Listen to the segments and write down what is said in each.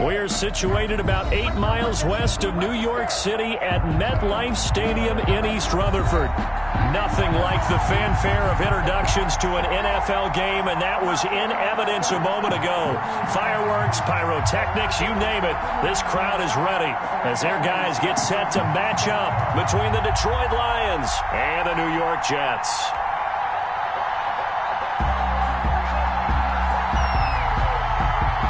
We're situated about 8 miles west of New York City at MetLife Stadium in East Rutherford. Nothing like the fanfare of introductions to an NFL game, and that was in evidence a moment ago. Fireworks, pyrotechnics, you name it. This crowd is ready as their guys get set to match up between the Detroit Lions and the New York Jets.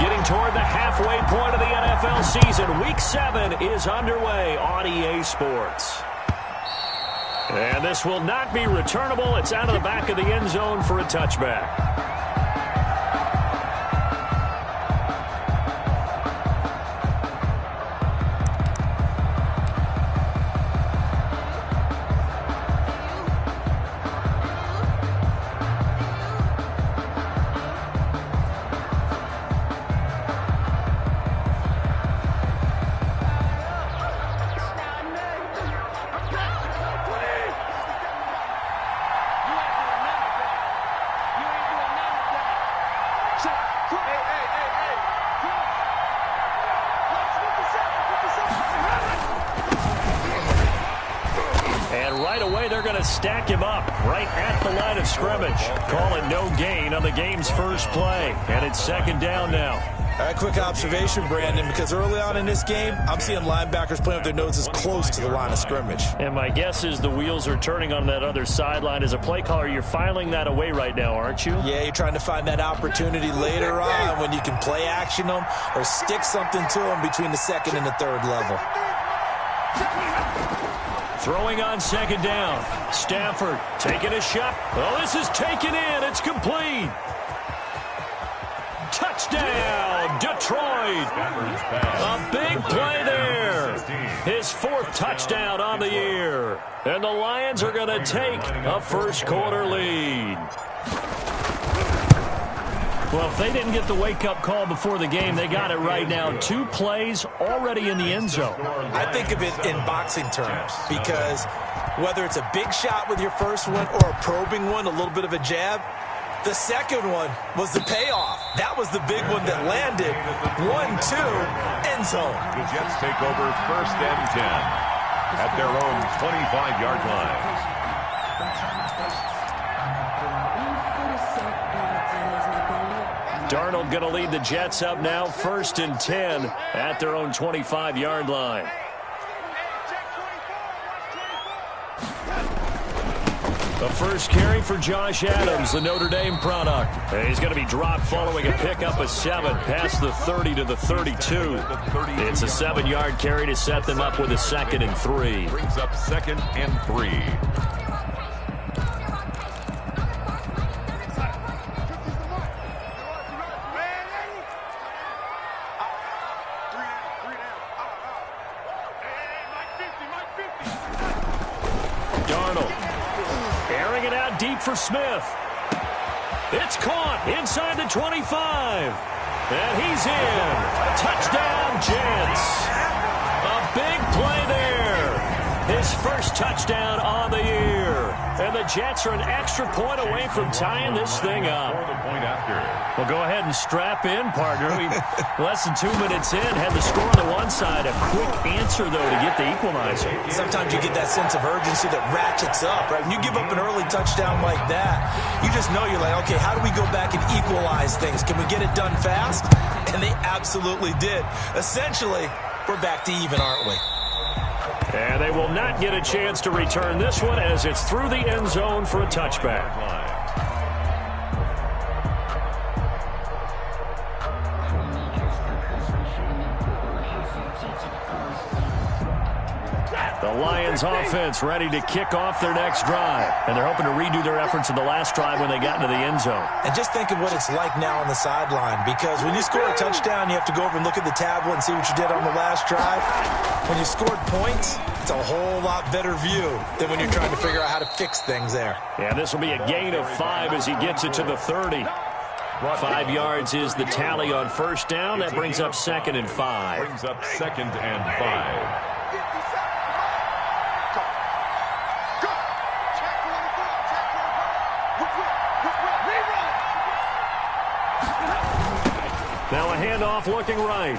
Getting toward the halfway point of the NFL season, Week 7 is underway on EA Sports. And this will not be returnable. It's out of the back of the end zone for a touchback. Stack him up right at the line of scrimmage. Call it no gain on the game's first play. And it's second down now. All right, quick observation, Brandon, because early on in this game, I'm seeing linebackers playing with their noses close to the line of scrimmage. And my guess is the wheels are turning on that other sideline. As a play caller, you're filing that away right now, aren't you? Yeah, you're trying to find that opportunity later on when you can play action them or stick something to them between the second and the third level. Throwing on second down. Stafford taking a shot. Oh, this is taken in. It's complete. Touchdown, Detroit. A big play there. His fourth touchdown on the year. And the Lions are going to take a first quarter lead. Well, if they didn't get the wake-up call before the game, they got it right now. 2 plays already in the end zone. I think of it in boxing terms because whether it's a big shot with your first one or a probing one, a little bit of a jab, the second one was the payoff. That was the big one that landed. 1-2, end zone. The Jets take over first and 10 at their own 25-yard line. Darnold going to lead the Jets up now, first and 10 at their own 25-yard line. The first carry for Josh Adams, the Notre Dame product. And he's going to be dropped following a pickup of 7 past the 30 to the 32. It's a 7-yard carry to set them up with a 2nd and 3. Brings up 2nd and 3. For Smith. It's caught inside the 25. And he's in. Touchdown, Jets. A big play there. His first touchdown on the year. And the Jets are an extra point away from tying this thing up. Well, go ahead and strap in, partner. Less than 2 minutes in, had the score on the one side. A quick answer, though, to get the equalizer. Sometimes you get that sense of urgency that ratchets up, right? When you give up an early touchdown like that, you just know you're like, okay, how do we go back and equalize things? Can we get it done fast? And they absolutely did. Essentially, we're back to even, aren't we? And they will not get a chance to return this one as it's through the end zone for a touchback. The Lions offense ready to kick off their next drive. And they're hoping to redo their efforts in the last drive when they got into the end zone. And just think of what it's like now on the sideline, because when you score a touchdown, you have to go over and look at the tablet and see what you did on the last drive. When you scored points, it's a whole lot better view than when you're trying to figure out how to fix things there. Yeah, this will be a gain of 5 as he gets it to the 30. 5 yards is the tally on first down. That brings up 2nd and 5. Brings up 2nd and 5. Now a handoff looking right.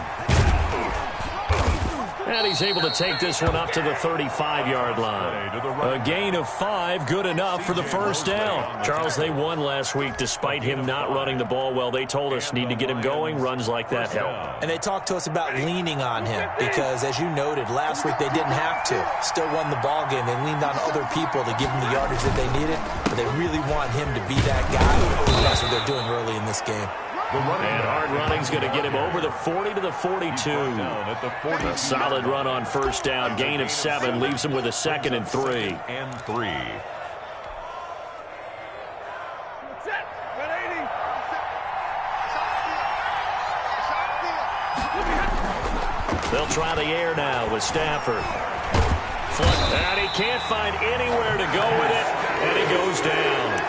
And he's able to take this one up to the 35-yard line. A gain of 5, good enough for the first down. Charles, they won last week despite him not running the ball well. They told us need to get him going. Runs like that help. And they talked to us about leaning on him because, as you noted, last week they didn't have to. Still won the ball game. They leaned on other people to give them the yardage that they needed, but they really want him to be that guy. And that's what they're doing early in this game. And hard running's going to get him over the 40 to the 42. A solid run on first down. Gain of 7 leaves him with a 2nd and 3. They'll try the air now with Stafford. And he can't find anywhere to go with it, and he goes down.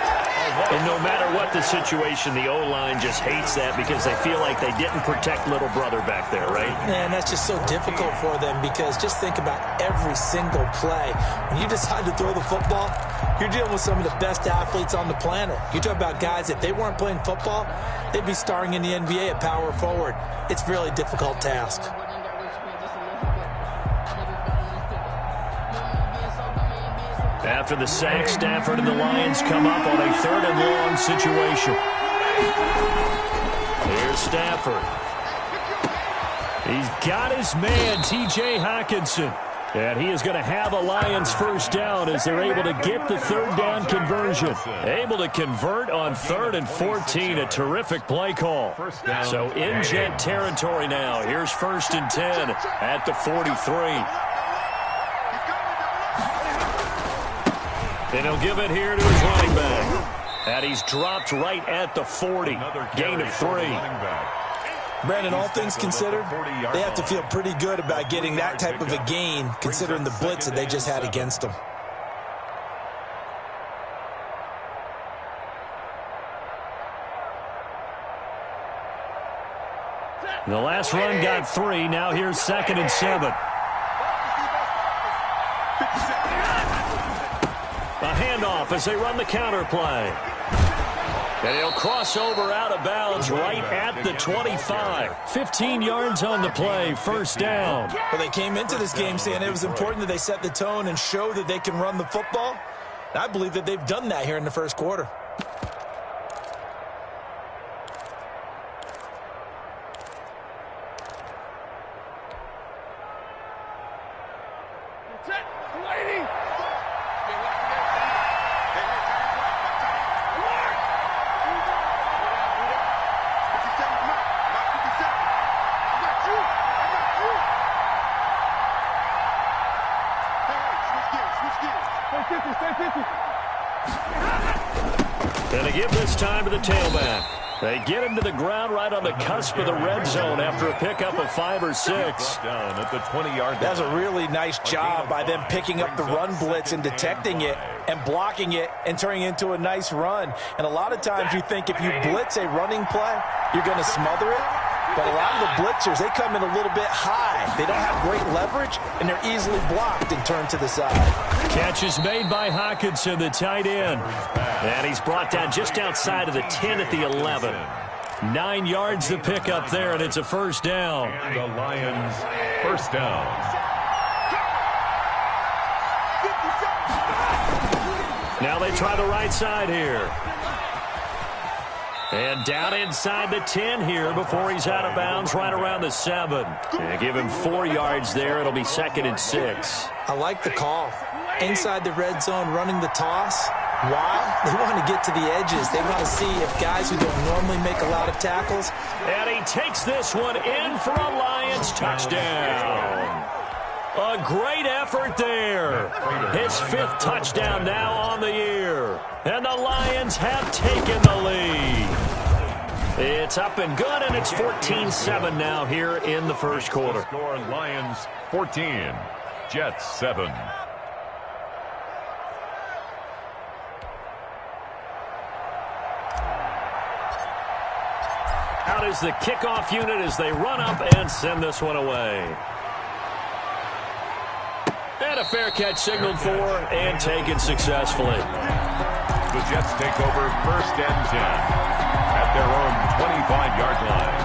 And no matter what the situation, the O-line just hates that because they feel like they didn't protect little brother back there, right? Man, that's just so difficult for them because just think about every single play. When you decide to throw the football, you're dealing with some of the best athletes on the planet. You talk about guys, if they weren't playing football, they'd be starring in the NBA at power forward. It's a really difficult task. After the sack, Stafford and the Lions come up on a 3rd and long situation. Here's Stafford. He's got his man, T.J. Hockenson. And he is going to have a Lions first down as they're able to get the 3rd down conversion. Able to convert on 3rd and 14. A terrific play call. So in Jet territory now. Here's 1st and 10 at the 43. And he'll give it here to his running back. And he's dropped right at the 40. Gain of 3. Brandon, all things considered, they have to feel pretty good about getting that type of a gain considering the blitz that they just had against them. The last run got 3. Now here's 2nd and 7. A handoff as they run the counter play. And he'll cross over out of bounds right at the 25. 15 yards on the play, first down. Well, they came into this game saying it was important that they set the tone and show that they can run the football. And I believe that they've done that here in the first quarter. And they give this time to the tailback. They get him to the ground right on the cusp of the red zone after a pickup of 5 or 6. Down at the 20-yard line. That's a really nice job by them picking up the run blitz and detecting it and blocking it and turning it into a nice run. And a lot of times you think if you blitz a running play, you're going to smother it. But a lot of the blitzers, they come in a little bit high. They don't have great leverage, and they're easily blocked and turned to the side. Catch is made by Hockenson, the tight end. And he's brought down just outside of the 10 at the 11. 9 yards to pick up there, and it's a first down. And the Lions first down. Now they try the right side here. And down inside the 10 here before he's out of bounds right around the 7. And give him 4 yards there. It'll be 2nd and 6. I like the call. Inside the red zone, running the toss. Why? They want to get to the edges. They want to see if guys who don't normally make a lot of tackles. And he takes this one in for a Lions touchdown. A great effort there. His 5th touchdown now on the year. And the Lions have taken the lead. It's up and good, and it's 14-7 now here in the first quarter. Score Lions 14, Jets 7. Out is the kickoff unit as they run up and send this one away. And a fair catch signaled for and taken successfully. The Jets take over 1st and 10 at their own 25-yard line.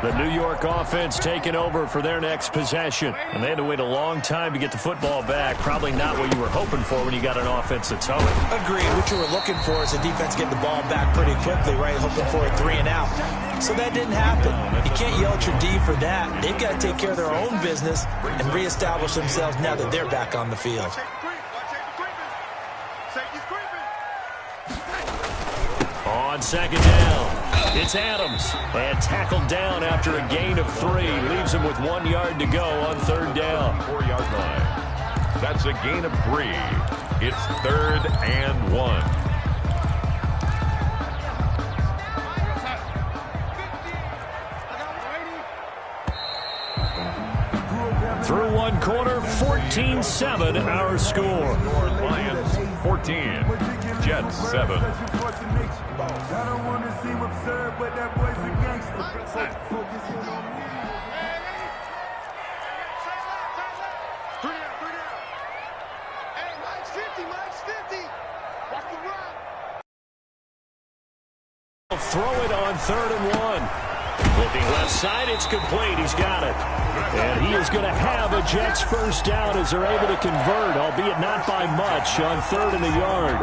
The New York offense taking over for their next possession. And they had to wait a long time to get the football back. Probably not what you were hoping for when you got an offense that's home. Agreed. What you were looking for is the defense getting the ball back pretty quickly, right? Hoping for a 3 and out. So that didn't happen. You can't yell at your D for that. They've got to take care of their own business and reestablish themselves now that they're back on the field. On second down, it's Adams. And tackled down after a gain of 3. Leaves him with 1 yard to go on third down. 4-yard line. That's a gain of 3. It's 3rd and 1. Through 1 quarter, 14-7 our score. Lions 14, Jets 7. I don't want to seem absurd, but that boy's a gangster. Focus in on me. Hey, Mike's 50. Watch the run. Throw it on 3rd and 1. Looking left side, it's complete. He's got it. And he is going to have a Jets first down as they're able to convert, albeit not by much, on 3rd and a yard.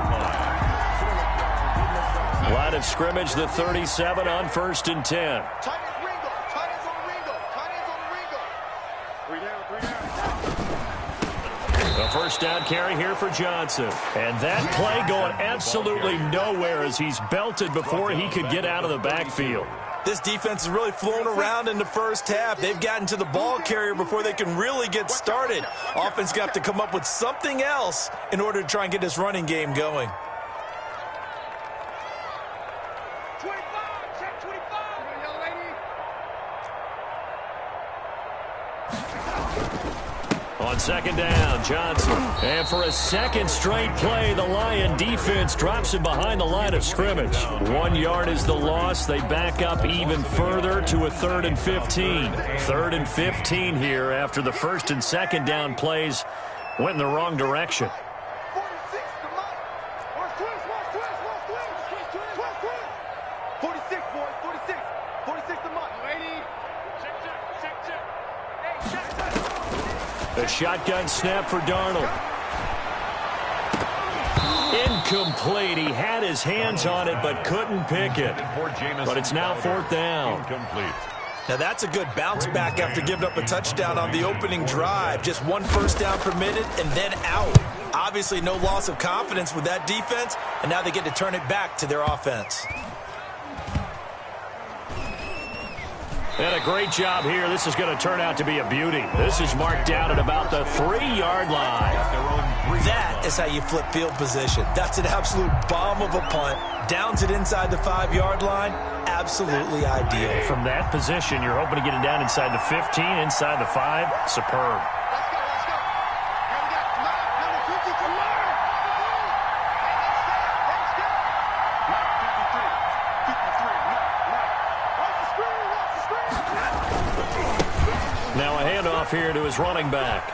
Line of scrimmage, the 37 on 1st and 10. Tight ends on the Ringo. The first down carry here for Johnson. And that play going absolutely nowhere as he's belted before he could get out of the backfield. This defense has really flown around in the first half. They've gotten to the ball carrier before they can really get started. Offense got to come up with something else in order to try and get this running game going. 25, check 25. Young lady. On second down, Johnson. And for a second straight play, the Lion defense drops him behind the line of scrimmage. 1 yard is the loss. They back up even further to a 3rd and 15. 3rd and 15 here after the first and second down plays went in the wrong direction. 46 to Mike. Watch twist. 46, boys, 46. 46 to Mike. Lady. Check. Hey, check. A shotgun snap for Darnold. Incomplete. He had his hands on it but couldn't pick it. But it's now 4th down. Incomplete. Now that's a good bounce back after giving up a touchdown on the opening drive. Just 1 first down permitted and then out. Obviously no loss of confidence with that defense, and now they get to turn it back to their offense. And a great job here. This is going to turn out to be a beauty. This is marked down at about the 3-yard line. That is how you flip field position. That's an absolute bomb of a punt. Downs it inside the 5-yard line. Absolutely ideal. From that position, you're hoping to get it down inside the 15, inside the 5. Superb. Let's go. Here we got number 50 to Mark. Let's go. Mark 53. Watch the screen. Now a handoff here to his running back.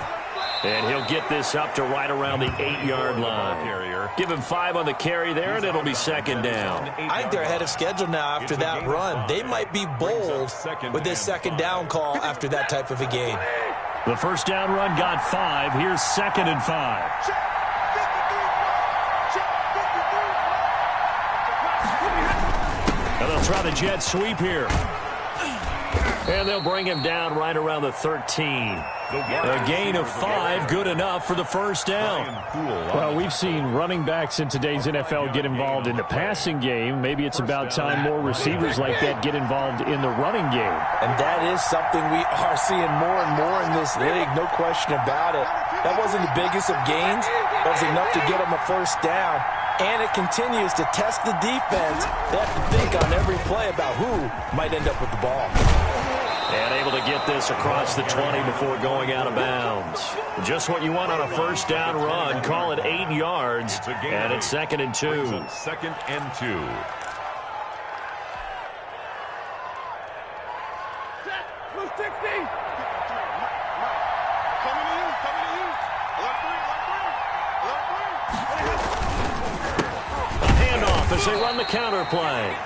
And he'll get this up to right around the 8-yard line. Give him 5 on the carry there, and it'll be second down. I think they're ahead of schedule now after that run. They might be bold with this second down call after that type of a game. The first down run got 5. Here's 2nd and 5. And they'll try the jet sweep here. And they'll bring him down right around the 13. A gain of 5, good enough for the first down. Well, we've seen running backs in today's NFL get involved in the passing game. Maybe it's about time more receivers like that get involved in the running game. And that is something we are seeing more and more in this league, no question about it. That wasn't the biggest of gains. That was enough to get them a first down. And it continues to test the defense. They have to think on every play about who might end up with the ball. And able to get this across the 20 before going out of bounds. Just what you want on a first down run. Call it 8 yards. And it's 2nd and 2. 2nd and 2. Blue 60. Coming to you. A handoff as they run the counter play.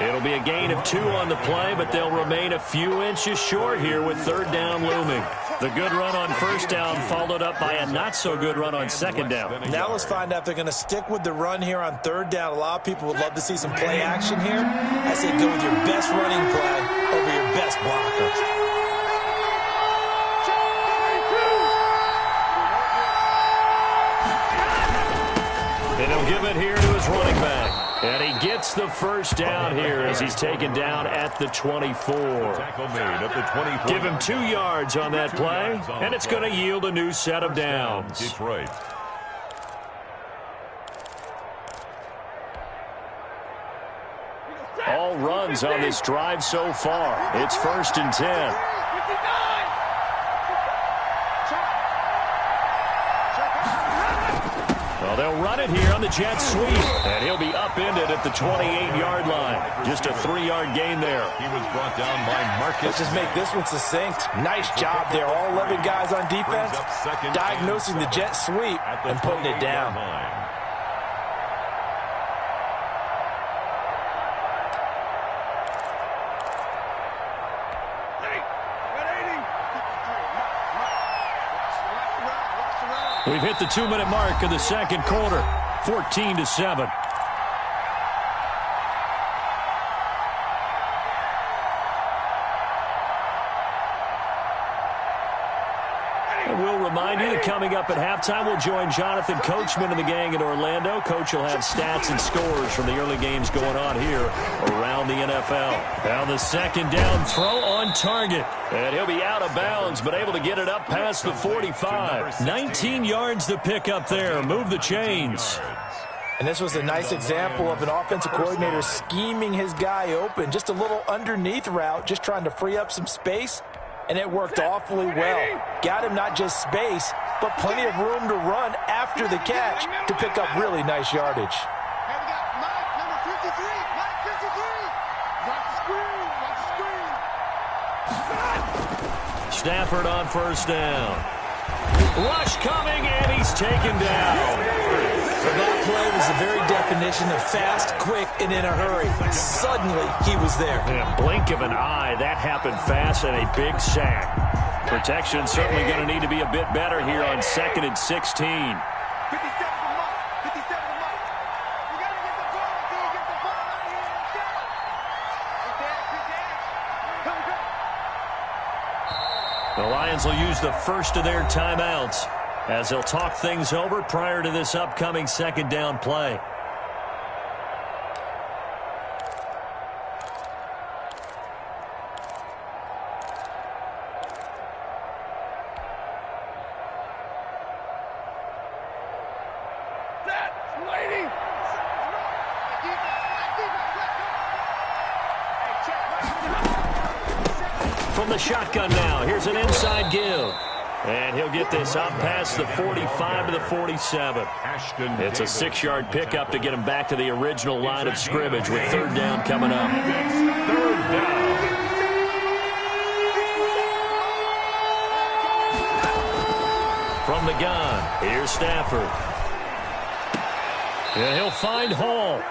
It'll be a gain of 2 on the play, but they'll remain a few inches short here with third down looming. The good run on first down followed up by a not-so-good run on second down. Now let's find out if they're going to stick with the run here on third down. A lot of people would love to see some play action here. I say go with your best running play over your best blocker. And he'll give it here to his running back. And he gets the first down here as he's taken down at the 24. Give him 2 yards on that play, and it's going to yield a new set of downs. Detroit. All runs on this drive so far. It's 1st and 10. Well, they'll run it here on the jet sweep, and he'll be upended at the 28-yard line. Just a 3-yard gain there. He was brought down by Marcus. Let's just make this one succinct. Nice job there. All 11 guys on defense diagnosing the jet sweep and putting it down. We've hit the 2-minute mark of the second quarter, 14-7. And we'll remind you that coming up at halftime, we'll join Jonathan Coachman and the gang in Orlando. Coach will have stats and scores from the early games going on here around the NFL. Now the second down throw on target. And he'll be out of bounds, but able to get it up past the 45. 19 yards to pick up there. Move the chains. And this was a nice example of an offensive coordinator scheming his guy open. Just a little underneath route, just trying to free up some space. And it worked awfully well. Got him not just space, but plenty of room to run after the catch to pick up really nice yardage. Hey, we got Mike, number 53. Mike 53. Watch the screen. Watch the screen. Stafford on first down. Rush coming, and he's taken down. That play was the very definition of fast, quick, and in a hurry. Suddenly, he was there. In a blink of an eye, that happened fast and a big sack. Protection certainly going to need to be a bit better here on 2nd and 16. 57 to Mike. 57 to Mike. You got to get the ball. Get the ball out of here. Let's go. Good catch. The Lions will use the first of their timeouts as they'll talk things over prior to this upcoming second down play. From the shotgun now, here's an inside give. And he'll get this up past the 45 to the 47. It's a 6-yard pickup to get him back to the original line of scrimmage with third down coming up. Third down. From the gun, here's Stafford. And he'll find Hall.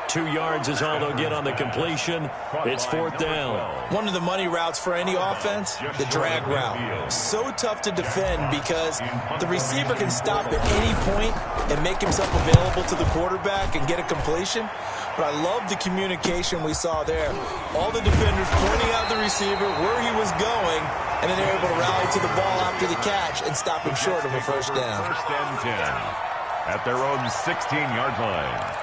2 yards is all they'll get on the completion. It's fourth down. One of the money routes for any offense, the drag route. So tough to defend because the receiver can stop at any point and make himself available to the quarterback and get a completion. But I love the communication we saw there. All the defenders pointing out the receiver, where he was going, and then they're able to rally to the ball after the catch and stop him short of a first down. 1st and 10 at their own 16-yard line.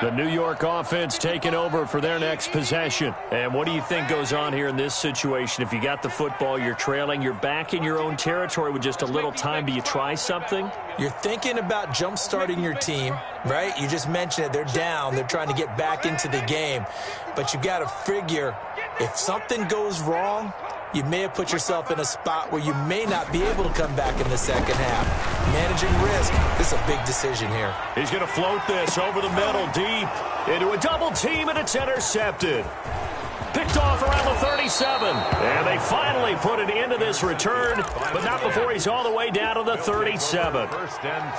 The New York offense taking over for their next possession. And what do you think goes on here in this situation? If you got the football, you're trailing, you're back in your own territory with just a little time. Do you try something? You're thinking about jump-starting your team, right? You just mentioned it. They're down. They're trying to get back into the game. But you got to figure if something goes wrong, you may have put yourself in a spot where you may not be able to come back in the second half. Managing risk, this is a big decision here. He's going to float this over the middle deep into a double team, and it's intercepted. Picked off around the 37. And they finally put it into this return, but not before he's all the way down to the 37.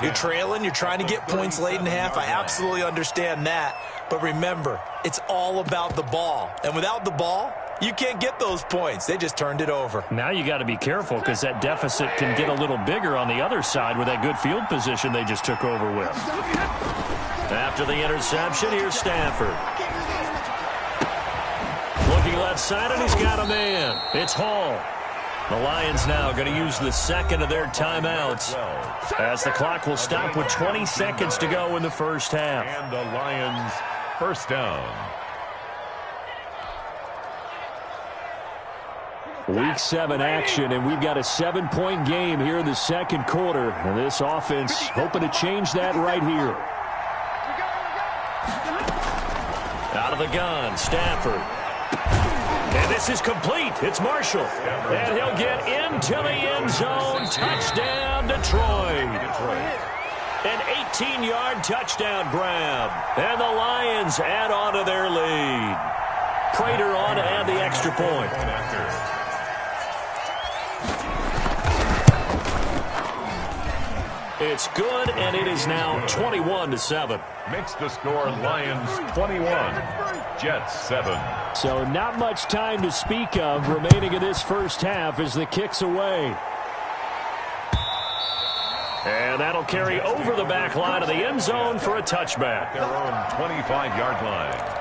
You're trailing. You're trying to get points late in half. I absolutely understand that. But remember, it's all about the ball. And without the ball, you can't get those points. They just turned it over. Now you got to be careful because that deficit can get a little bigger on the other side with that good field position they just took over with. After the interception, here's Stafford. Looking left side, and he's got a man. It's Hall. The Lions now going to use the second of their timeouts as the clock will stop with 20 seconds to go in the first half. And the Lions first down. Week 7 action, and we've got a 7-point game here in the second quarter. And this offense hoping to change that right here. Out of the gun, Stafford. And this is complete. It's Marshall. And he'll get into the end zone. Touchdown, Detroit. An 18-yard touchdown grab. And the Lions add on to their lead. Prater on to add the extra point. It's good, and it is now 21-7. Makes the score Lions 21, Jets 7. So not much time to speak of remaining in this first half as the kick's away. And that'll carry over the back line of the end zone for a touchback. Their own 25-yard line.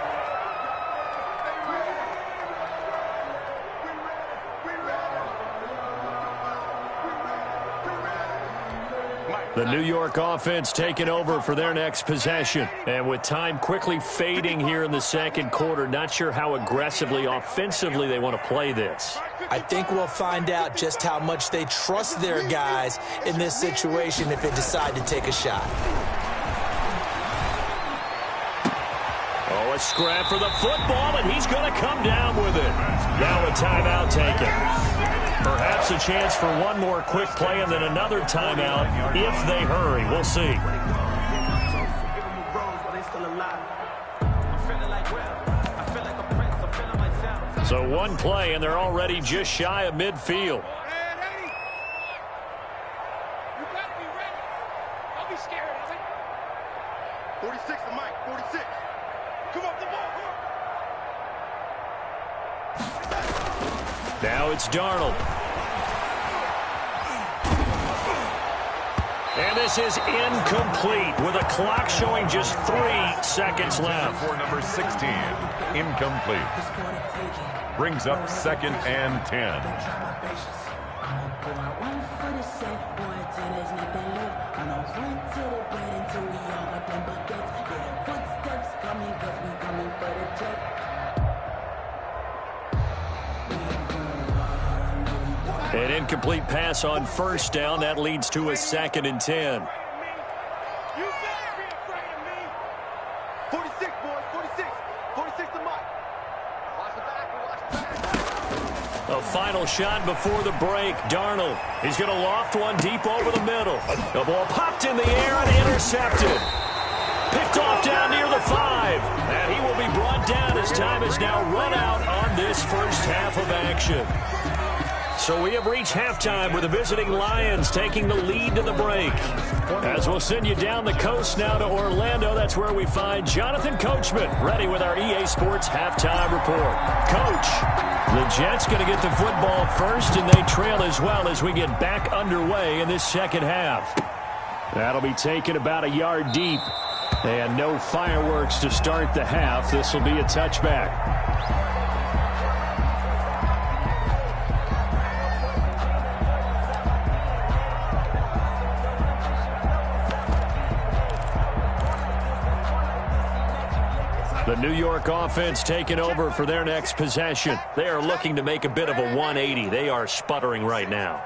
The New York offense taking over for their next possession. And with time quickly fading here in the second quarter, not sure how aggressively, offensively they want to play this. I think we'll find out just how much they trust their guys in this situation if they decide to take a shot. Oh, a scrap for the football, and he's going to come down with it. Now a timeout taken. Perhaps a chance for one more quick play and then another timeout if they hurry. We'll see. So one play, and they're already just shy of midfield. You better be ready. Don't be scared of it. 46 to Mike, 46. Come up the ball. Now it's Darnold. And this is incomplete with a clock showing just 3 seconds left. For number 16, incomplete. Brings up 2nd and 10. An incomplete pass on first down. That leads to a 2nd and 10. You better be afraid of me. 46, boys, 46. 46 to Mike. Watch the back, A final shot before the break. Darnold. He's going to loft one deep over the middle. The ball popped in the air and intercepted. Picked off down near the 5. And he will be brought down as time is now run out on this first half of action. So we have reached halftime with the visiting Lions taking the lead to the break. As we'll send you down the coast now to Orlando, that's where we find Jonathan Coachman ready with our EA Sports halftime report. Coach, the Jets going to get the football first, and they trail as well as we get back underway in this second half. That'll be taken about a yard deep, and no fireworks to start the half. This will be a touchback. The New York offense taking over for their next possession. They are looking to make a bit of a 180. They are sputtering right now.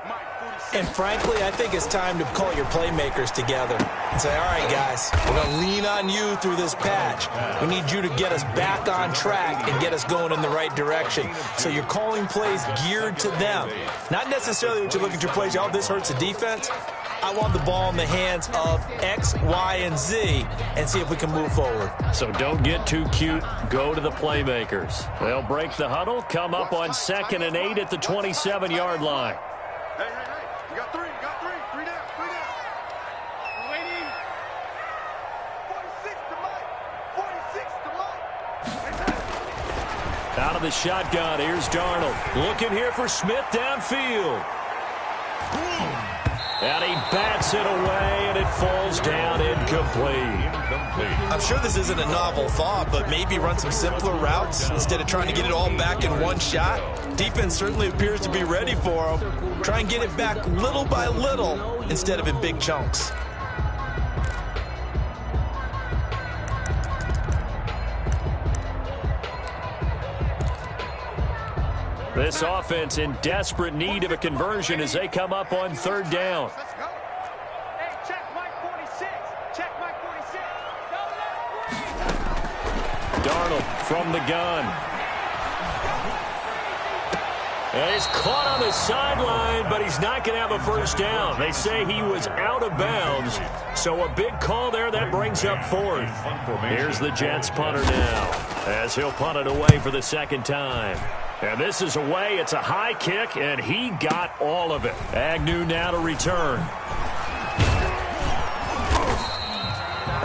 And frankly, I think it's time to call your playmakers together and say, all right, guys, we're going to lean on you through this patch. We need you to get us back on track and get us going in the right direction. So you're calling plays geared to them. Not necessarily that you look at your plays, oh, this hurts the defense. I want the ball in the hands of X, Y, and Z and see if we can move forward. So don't get too cute. Go to the playmakers. They'll break the huddle, come up on 2nd and 8 at the 27-yard line. Hey, you got three. Three down. Waiting. 46 to Mike. Out of the shotgun, here's Darnold. Looking here for Smith downfield. And he bats it away, and it falls down incomplete. I'm sure this isn't a novel thought, but maybe run some simpler routes instead of trying to get it all back in one shot. Defense certainly appears to be ready for him. Try and get it back little by little instead of in big chunks. This offense in desperate need of a conversion as they come up on 3rd down. Let's go. Hey, check Mike 46. Check Mike 46. Darnold from the gun. And he's caught on the sideline, but he's not going to have a first down. They say he was out of bounds, so a big call there. That brings up 4th. Here's the Jets punter now as he'll punt it away for the 2nd time. And this is away. It's a high kick, and he got all of it. Agnew now to return.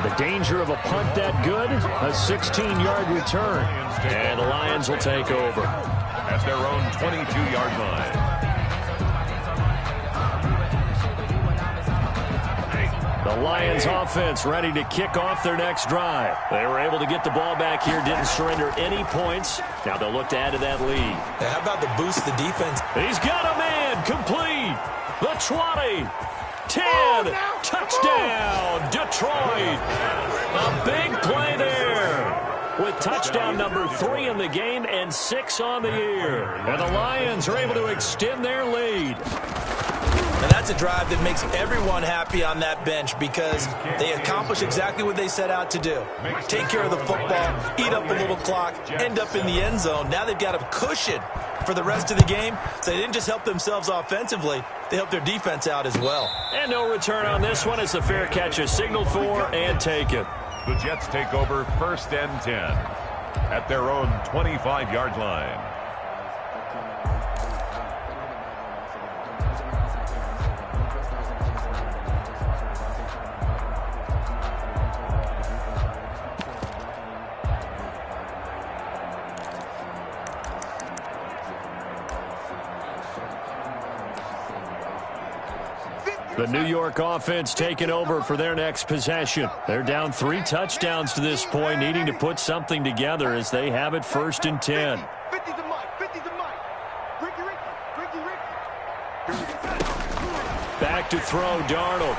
The danger of a punt that good, a 16-yard return. And the Lions will take over at their own 22-yard line. The Lions offense ready to kick off their next drive. They were able to get the ball back here, didn't surrender any points. Now they'll look to add to that lead. How about the boost the defense? He's got a man complete. The 20, 10, touchdown, Detroit. A big play there with touchdown number 3 in the game and 6 on the year. And the Lions are able to extend their lead. And that's a drive that makes everyone happy on that bench because they accomplish exactly what they set out to do. Take care of the football, eat up a little clock, end up in the end zone. Now they've got a cushion for the rest of the game. So they didn't just help themselves offensively, they helped their defense out as well. And no return on this one as the fair catch is signaled for and taken. The Jets take over 1st and 10 at their own 25-yard line. The New York offense taking over for their next possession. They're down 3 touchdowns to this point, needing to put something together as they have it 1st and 10. 50 to Mike. 50 to Mike. Ricky. Back to throw, Darnold.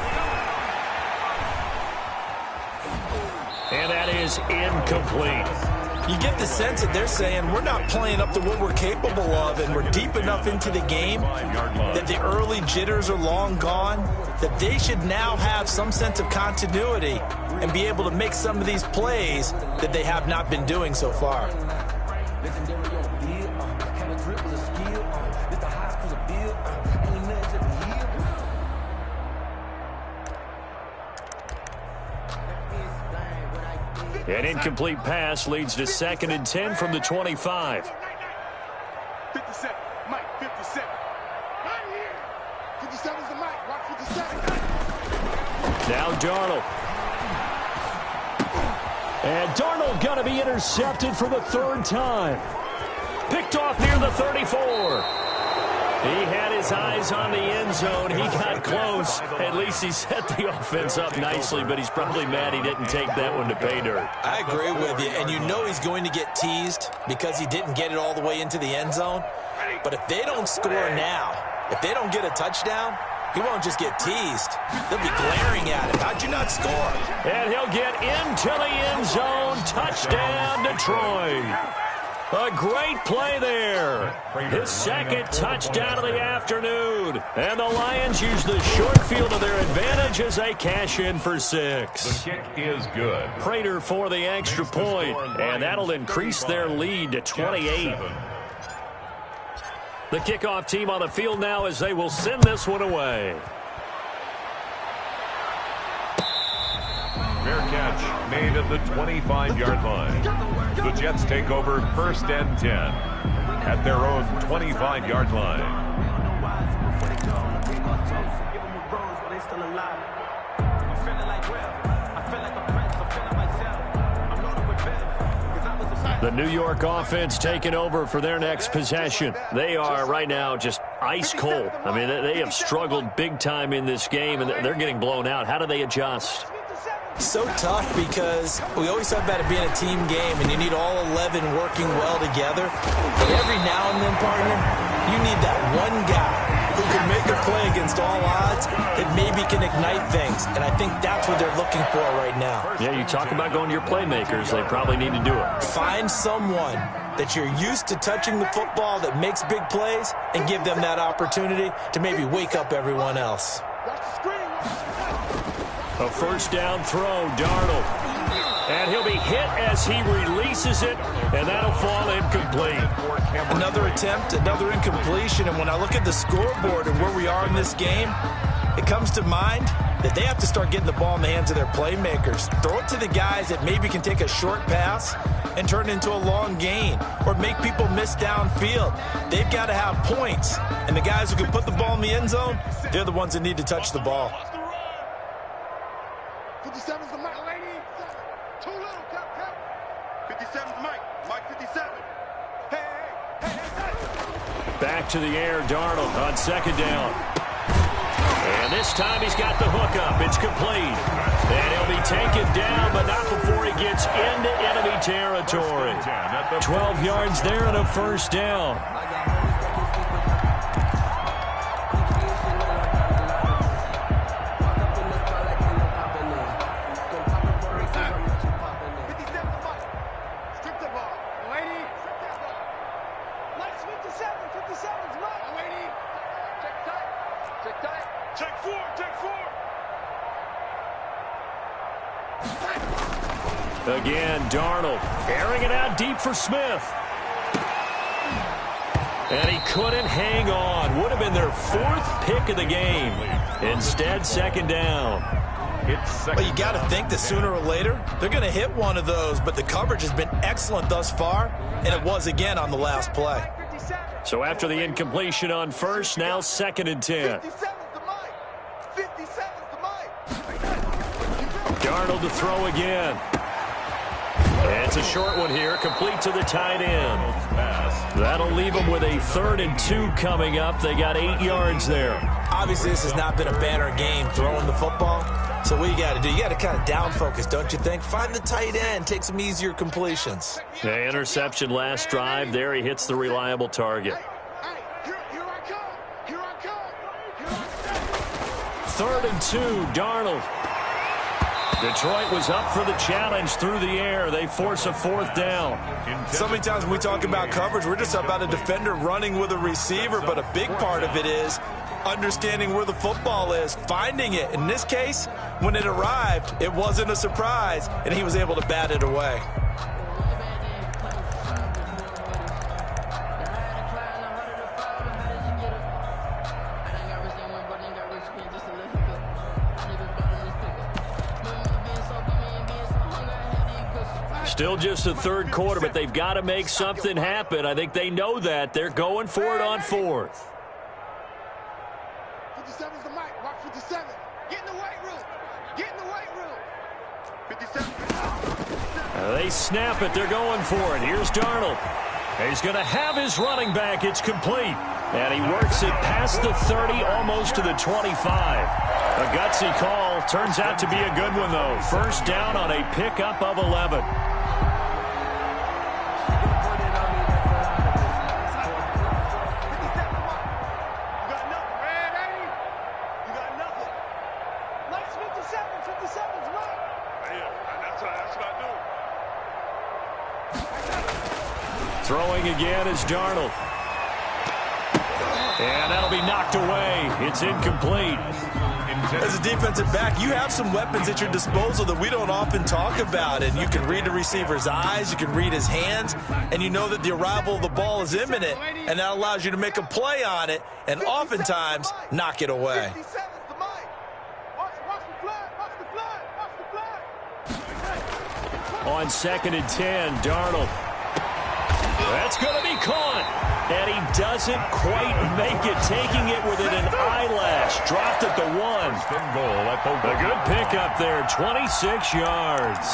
And that is incomplete. You get the sense that they're saying we're not playing up to what we're capable of, and we're deep enough into the game that the early jitters are long gone, that they should now have some sense of continuity and be able to make some of these plays that they have not been doing so far. An incomplete pass leads to 2nd and 10 from the 25. 57. Mike, 57. Right here. 57's the Mike. Watch 57. Now Darnold. And Darnold going to be intercepted for the 3rd time. Picked off near the 34. He had his eyes on the end zone. He got close. At least he set the offense up nicely, but he's probably mad he didn't take that one to pay dirt. I agree with you, and you know he's going to get teased because he didn't get it all the way into the end zone. But if they don't score now, if they don't get a touchdown, he won't just get teased. They'll be glaring at him. How'd you not score? And he'll get into the end zone. Touchdown, Detroit. A great play there. His 2nd touchdown of the afternoon. And the Lions use the short field to their advantage as they cash in for 6. The kick is good. Prater for the extra point, and that'll increase their lead to 28. The kickoff team on the field now as they will send this one away. Fair catch made at the 25-yard line. The Jets take over 1st and 10 at their own 25-yard line. The New York offense taking over for their next possession. They are right now just ice cold. I mean, they have struggled big time in this game, and they're getting blown out. How do they adjust? So tough because we always talk about it being a team game, and you need all 11 working well together. But every now and then, partner, you need that one guy who can make a play against all odds that maybe can ignite things. And I think that's what they're looking for right now. Yeah, you talk about going to your playmakers. They probably need to do it. Find someone that you're used to touching the football that makes big plays and give them that opportunity to maybe wake up everyone else. A first down throw, Darnold. And he'll be hit as he releases it, and that'll fall incomplete. Another attempt, another incompletion, and when I look at the scoreboard and where we are in this game, it comes to mind that they have to start getting the ball in the hands of their playmakers. Throw it to the guys that maybe can take a short pass and turn it into a long gain or make people miss downfield. They've got to have points, and the guys who can put the ball in the end zone, they're the ones that need to touch the ball. 57's the Mike. Too little, Cap. 57's Mike. Mike 57. Hey. Back to the air, Darnold on second down. And this time he's got the hookup. It's complete. And he'll be taken down, but not before he gets into enemy territory. 12 yards there and a first down. Again, Darnold airing it out deep for Smith. And he couldn't hang on. Would have been their 4th pick of the game. Instead, second down. Well, you got to think that sooner or later, they're going to hit one of those, but the coverage has been excellent thus far, and it was again on the last play. So after the incompletion on first, now 2nd and 10. Darnold to throw again. It's a short one here, complete to the tight end. That'll leave them with a 3rd and 2 coming up. They got 8 yards there. Obviously, this has not been a banner game throwing the football. So what you got to do, you got to kind of down focus, don't you think? Find the tight end, take some easier completions. Yeah, interception last drive. There he hits the reliable target. Here I come. 3rd and 2, Darnold. Detroit was up for the challenge through the air. They force a 4th down. So many times when we talk about coverage, we're just about a defender running with a receiver, but a big part of it is understanding where the football is, finding it. In this case, when it arrived, it wasn't a surprise, and he was able to bat it away. Still just the 3rd quarter, but they've got to make something happen. I think they know that. They're going for it on 4th. 57's the mic. Watch 57. Get in the weight room. 57. They snap it. They're going for it. Here's Darnold. He's going to have his running back. It's complete. And he works it past the 30, almost to the 25. A gutsy call. Turns out to be a good one, though. First down on a pickup of 11. Throwing again is Darnold. And that'll be knocked away. It's incomplete. As a defensive back, you have some weapons at your disposal that we don't often talk about. And you can read the receiver's eyes, you can read his hands, and you know that the arrival of the ball is imminent, and that allows you to make a play on it and oftentimes knock it away. on 2nd and 10. Darnold. That's going to be caught. And he doesn't quite make it, taking it within an eyelash. Dropped at the 1. A good pickup there, 26 yards.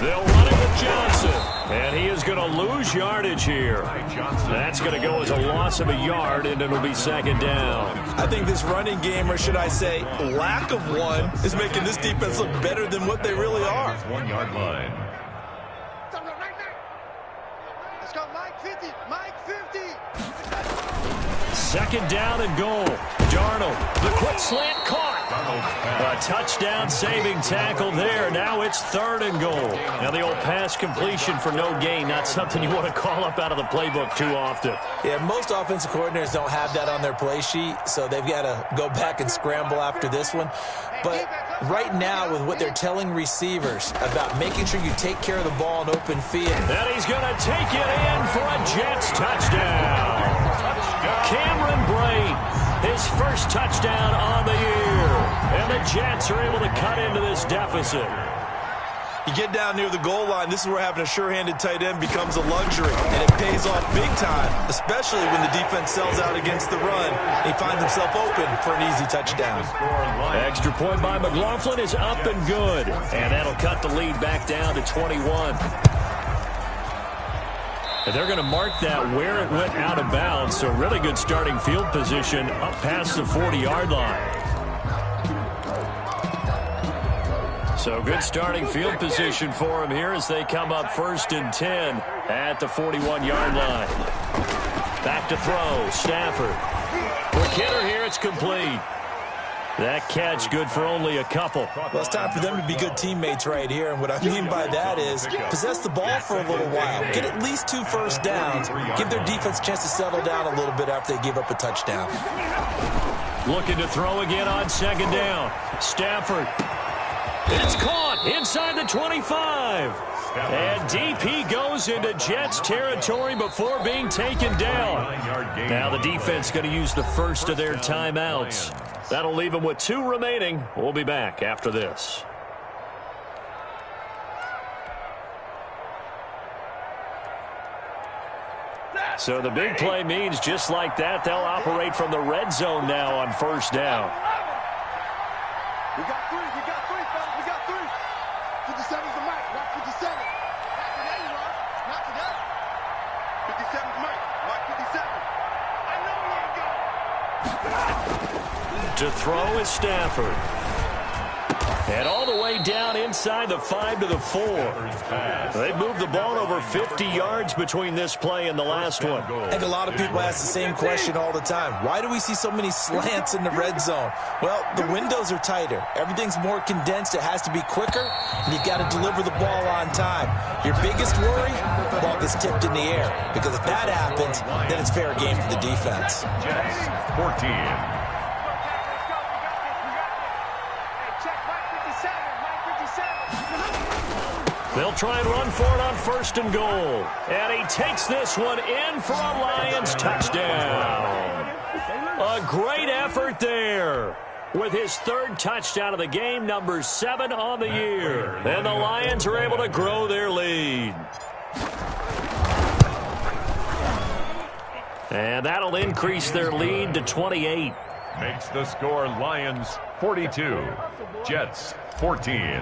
They'll run it with Johnson, and he is going to lose yardage here. That's going to go as a loss of a yard, and it'll be 2nd down. I think this running game, or should I say lack of one, is making this defense look better than what they really are. 1 yard line. Let's go, Mike 50. Mike 50. 2nd down and goal. Darnold, the quick slant caught. A touchdown saving tackle there. Now it's 3rd and goal. Now the old pass completion for no gain, not something you want to call up out of the playbook too often. Yeah, most offensive coordinators don't have that on their play sheet, so they've got to go back and scramble after this one. But right now, with what they're telling receivers about making sure you take care of the ball in open field. And he's going to take it in for a Jets touchdown. Cameron Brate, his first touchdown on the year. And the Jets are able to cut into this deficit. You get down near the goal line, this is where having a sure-handed tight end becomes a luxury, and it pays off big time, especially when the defense sells out against the run. He finds himself open for an easy touchdown. Extra point by McLaughlin is up and good, and that'll cut the lead back down to 21. And they're going to mark that where it went out of bounds, so really good starting field position up past the 40-yard line. So good starting field position for him here as they come up 1st and 10 at the 41-yard line. Back to throw, Stafford. For Kidder here, it's complete. That catch good for only a couple. Well, it's time for them to be good teammates right here, and what I mean by that is possess the ball for a little while, get at least 2 first downs, give their defense a chance to settle down a little bit after they give up a touchdown. Looking to throw again on 2nd down. Stafford. It's caught inside the 25. And DP goes into Jets territory before being taken down. Now the defense going to use the first of their timeouts. That'll leave them with 2 remaining. We'll be back after this. So the big play means just like that, they'll operate from the red zone now on 1st down. We got 3, fellas, we got 3. 57's the mic, Mike 57. Not today, Rob. Not today. 57's Mike, Mike 57. I know he ain't got it. To throw is Stafford. And all the way down inside the 5 to the 4. They moved the ball over 50 yards between this play and the last one. I think a lot of people ask the same question all the time. Why do we see so many slants in the red zone? Well, the windows are tighter. Everything's more condensed. It has to be quicker, and you've got to deliver the ball on time. Your biggest worry, the ball gets tipped in the air, because if that happens, then it's fair game for the defense. Jets 14. They'll try and run for it on 1st and goal. And he takes this one in for a Lions touchdown. A great effort there. With his 3rd touchdown of the game, number 7 on the year. And the Lions are able to grow their lead. And that'll increase their lead to 28. Makes the score Lions 42, Jets 14.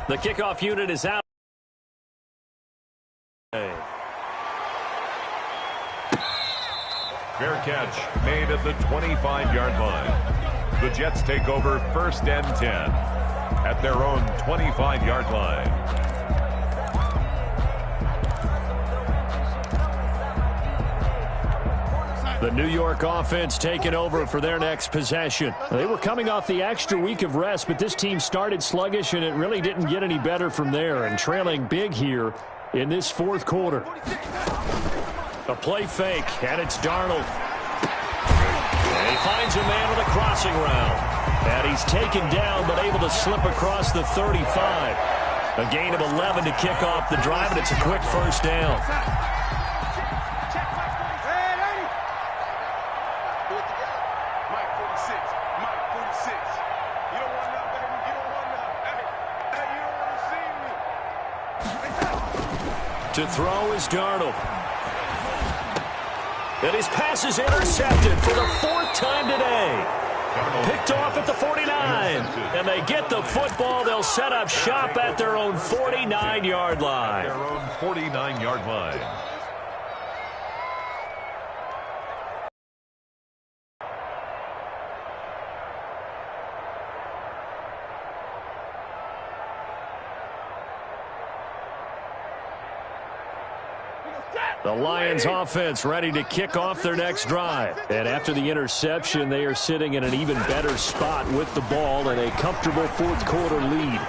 The kickoff unit is out. Fair catch made at the 25-yard line. The Jets take over 1st and 10 at their own 25-yard line. The New York offense taking over for their next possession. They were coming off the extra week of rest, but this team started sluggish, and it really didn't get any better from there, and trailing big here in this 4th quarter. A play fake, and it's Darnold. And he finds a man with a crossing route. And he's taken down but able to slip across the 35. A gain of 11 to kick off the drive, and it's a quick first down. To throw is Darnold. And his pass is intercepted for the 4th time today. Picked off at the 49. And they get the football. They'll set up shop at their own 49-yard line. Their own 49-yard line. The Lions offense ready to kick off their next drive. And after the interception, they are sitting in an even better spot with the ball and a comfortable 4th quarter lead.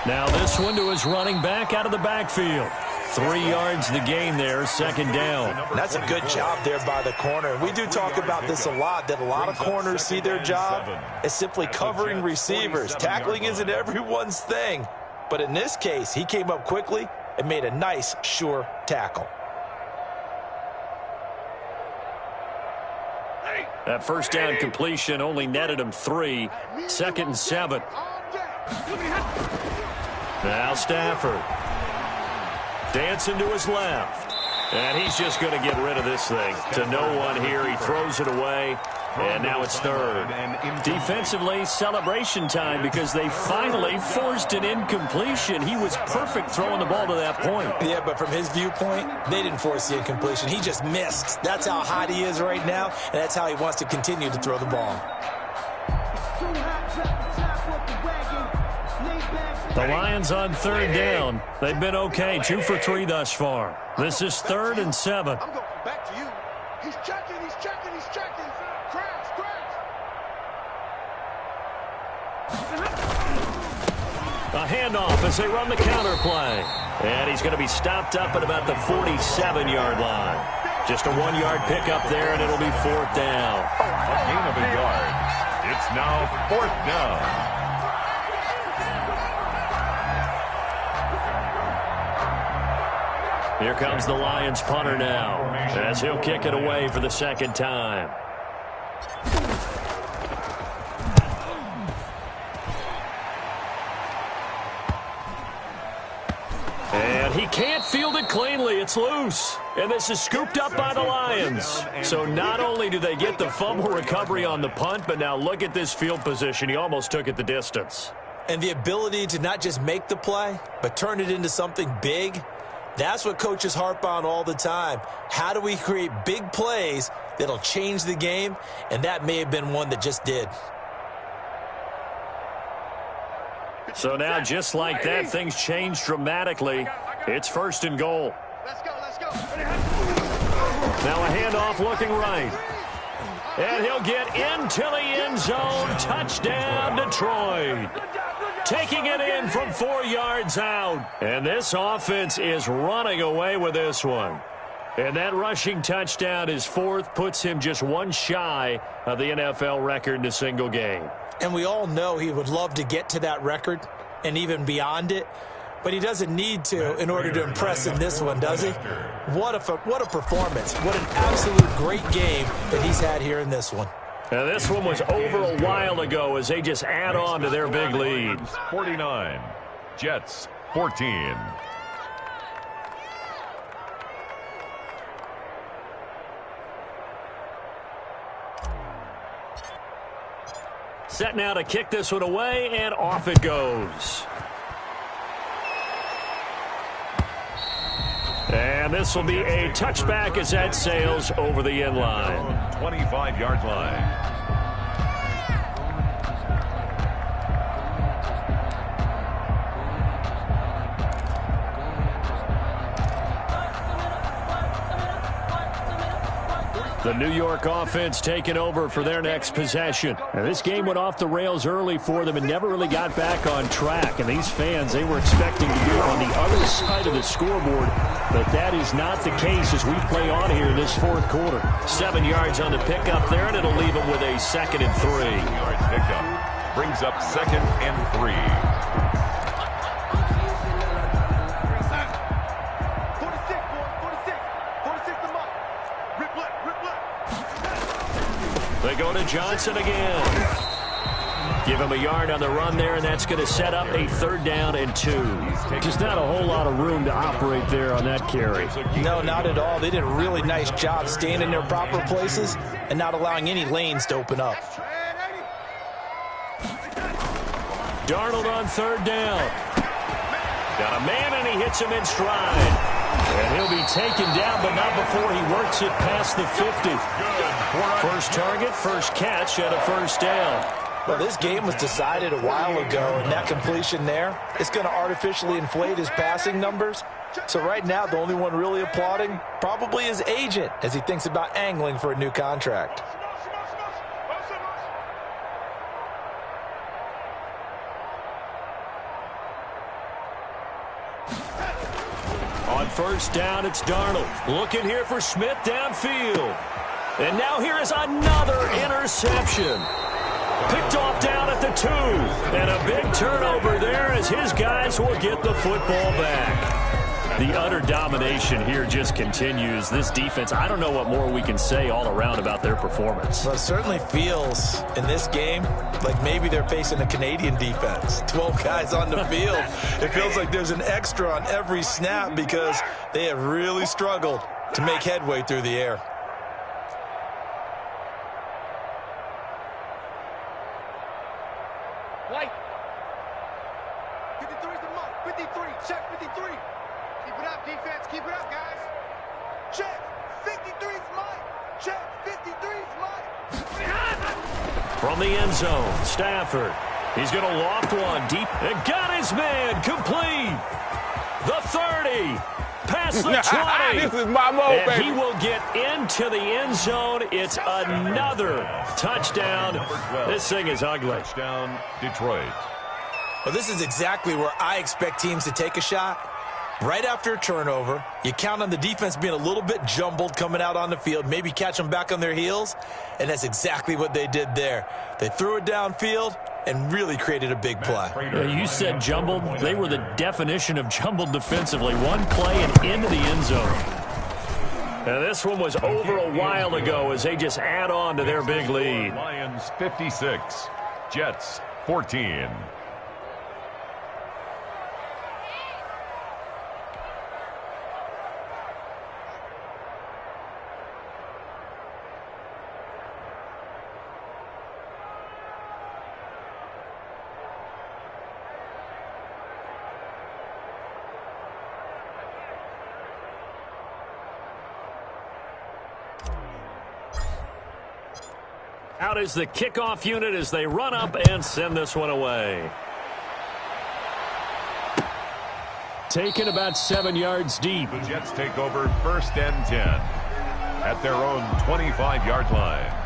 Now this one to his running back out of the backfield. 3 yards the gain there, 2nd down. That's a good job there by the corner. We do talk about this a lot, that a lot of corners see their job as simply covering receivers. Tackling isn't everyone's thing. But in this case, he came up quickly and made a nice, sure tackle. That first down completion only netted him 3. 2nd and 7. Now Stafford. Dancing to his left. And he's just going to get rid of this thing. To no one here. He throws it away. And now it's 3rd. Defensively, celebration time because they finally forced an incompletion. He was perfect throwing the ball to that point. Yeah, but from his viewpoint, they didn't force the incompletion. He just missed. That's how hot he is right now, and that's how he wants to continue to throw the ball. The Lions on 3rd down. They've been okay, 2 for 3 thus far. This is 3rd and 7. I'm going back to you. He's checking, he's checking, he's checking. Crash, crash. A handoff as they run the counter play. And he's going to be stopped up at about the 47-yard line. Just a 1-yard pickup there, and it'll be 4th down. A gain of a yard. It's now 4th down. Here comes the Lions punter now, as he'll kick it away for the 2nd time. And he can't field it cleanly. It's loose. And this is scooped up by the Lions. So not only do they get the fumble recovery on the punt, but now look at this field position. He almost took it the distance. And the ability to not just make the play, but turn it into something big, that's what coaches harp on all the time. How do we create big plays that'll change the game? And that may have been one that just did. So now, just like that, things change dramatically. It's 1st and goal. Let's go, let's go. Now a handoff looking right. And he'll get into the end zone. Touchdown, Detroit. Taking it in from 4 yards out. And this offense is running away with this one. And that rushing touchdown, his 4th, puts him just 1 shy of the NFL record in a single game. And we all know he would love to get to that record and even beyond it. But he doesn't need to in order to impress in this one, does he? What a performance. What an absolute great game that he's had here in this one. Now this one was over a while ago as they just add on to their big lead. 49. Jets 14. Set now to kick this one away, and off it goes. And this will be a touchback as that sails over the end line. 25-yard line. The New York offense taking over for their next possession. Now, this game went off the rails early for them and never really got back on track. And these fans, they were expecting to be on the other side of the scoreboard, but that is not the case as we play on here in this fourth quarter. 7 yards on the pickup there, and it'll leave them with a 2nd and 3. 7 yards pickup brings up 2nd and 3. 46 them up. Rip left. They go to Johnson again. Give him a yard on the run there, and that's going to set up a 3rd down and 2. Just not a whole lot of room to operate there on that carry. No, not at all. They did a really nice job staying in their proper places and not allowing any lanes to open up. Darnold on 3rd down. Got a man, and he hits him in stride. And he'll be taken down, but not before he works it past the 50. First target, first catch, and a 1st down. Well, this game was decided a while ago, and that completion there, it's going to artificially inflate his passing numbers. So right now, the only one really applauding probably his agent as he thinks about angling for a new contract. On 1st down, it's Darnold. Looking here for Smith downfield. And now here is another interception. Picked off down at the 2. And a big turnover there as his guys will get the football back. The utter domination here just continues. This defense, I don't know what more we can say all around about their performance. Well, it certainly feels in this game like maybe they're facing a Canadian defense. 12 guys on the field. It feels like there's an extra on every snap because they have really struggled to make headway through the air. White. 53's the mark. 53. Check 53. Keep it up, defense. Keep it up, guys. Check. 53's mine. Check. 53's mine. From the end zone, Stafford. He's going to loft one deep and got his man complete. The 30. Past the 20. This is my mode, and baby. he will get into the end zone. It's another touchdown. This thing is ugly. Touchdown, Detroit. Well, this is exactly where I expect teams to take a shot. Right after a turnover, you count on the defense being a little bit jumbled coming out on the field, maybe catch them back on their heels, and that's exactly what they did there. They threw it downfield and really created a big play. You said jumbled. They were the definition of jumbled defensively. One play and into the end zone. Now, this one was over a while ago as they just add on to their big lead. Lions 56, Jets 14. Out is the kickoff unit as they run up and send this one away. Taken about 7 yards deep. The Jets take over 1st and 10 at their own 25-yard line.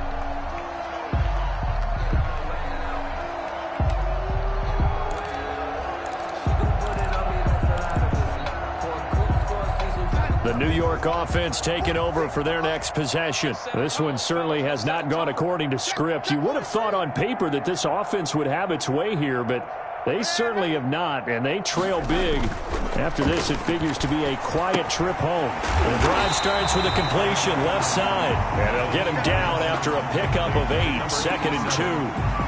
The New York offense taking over for their next possession. This one certainly has not gone according to script. You would have thought on paper that this offense would have its way here, but they certainly have not, and they trail big. After this, it figures to be a quiet trip home. The drive starts with a completion left side, and they'll get him down after a pickup of 8, 2nd and 2.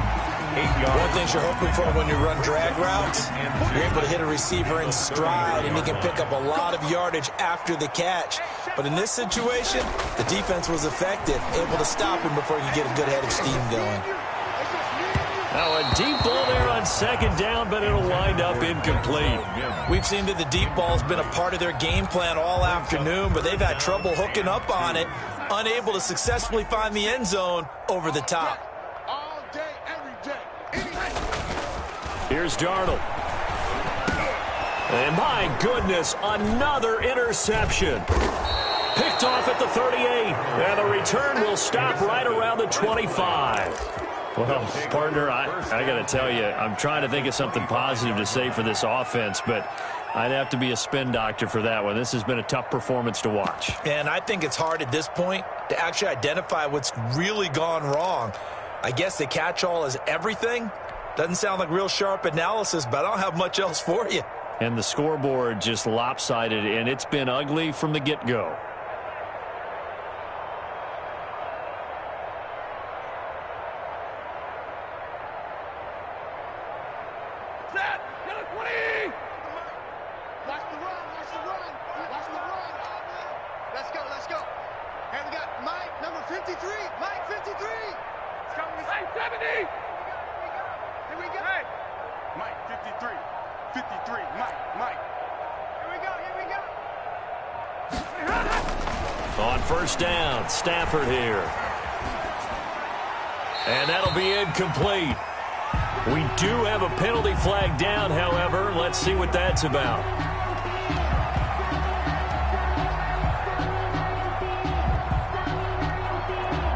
8 yards. One thing you're hoping for when you run drag routes, you're able to hit a receiver in stride, and he can pick up a lot of yardage after the catch. But in this situation, the defense was effective, able to stop him before you get a good head of steam going. Now a deep ball there on 2nd down, but it'll wind up incomplete. We've seen that the deep ball's been a part of their game plan all afternoon, but they've had trouble hooking up on it, unable to successfully find the end zone over the top. All day, every day. Here's Darnold. And my goodness, another interception. Picked off at the 38. And the return will stop right around the 25. Well, partner, I got to tell you, I'm trying to think of something positive to say for this offense, but I'd have to be a spin doctor for that one. This has been a tough performance to watch. And I think it's hard at this point to actually identify what's really gone wrong. I guess the catch-all is everything. Doesn't sound like real sharp analysis, but I don't have much else for you. And the scoreboard just lopsided, and it's been ugly from the get-go. On first down, Stafford here. And that'll be incomplete. We do have a penalty flag down, however. Let's see what that's about.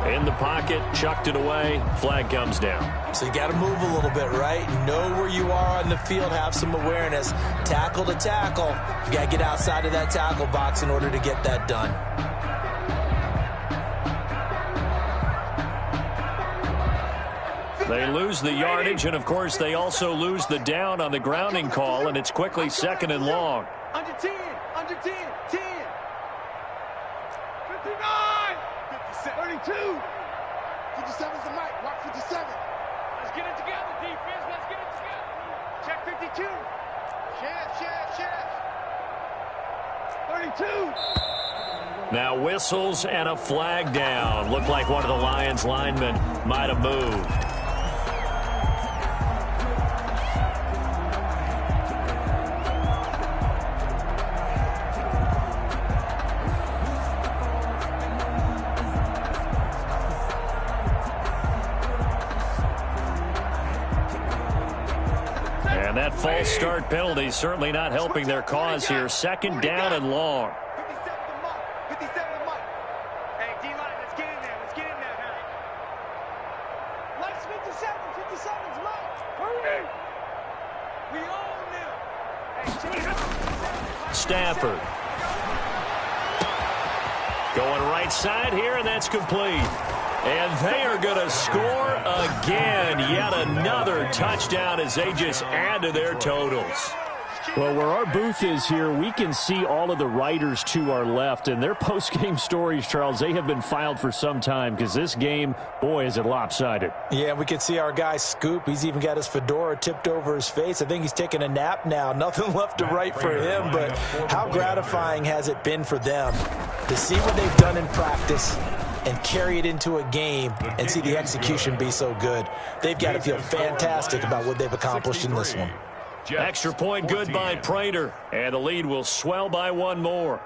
In the pocket, chucked it away, flag comes down. So you got to move a little bit, right? Know where you are on the field, have some awareness. Tackle to tackle. You got to get outside of that tackle box in order to get that done. They lose the yardage, and of course they also lose the down on the grounding call, and it's quickly second and long. Under 10, 10. 59. 57. 32. 57's the mic. Watch 57. Let's get it together, defense. Let's get it together. Check 52. Chance. 32. Now whistles and a flag down. Looked like one of the Lions linemen might have moved. And that false start penalty certainly not helping their cause here. Second down and long. 57 the mark. Hey, D-line, let's get in there. Let's get in there now. Let's 57. 57's mark. Hurry. We own them. Hey, Stafford. Going right side here, and that's complete. And they are going to score again. Yet another touchdown as they just add to their totals. Well, where our booth is here, we can see all of the writers to our left. And their post-game stories, Charles, they have been filed for some time because this game, boy, is it lopsided. Yeah, we can see our guy Scoop. He's even got his fedora tipped over his face. I think he's taking a nap now. Nothing left to write for him, but how gratifying has it been for them to see what they've done in practice and carry it into a game and see the execution be so good. They've got to feel fantastic about what they've accomplished in this one. Extra point good by Prater, and the lead will swell by one more.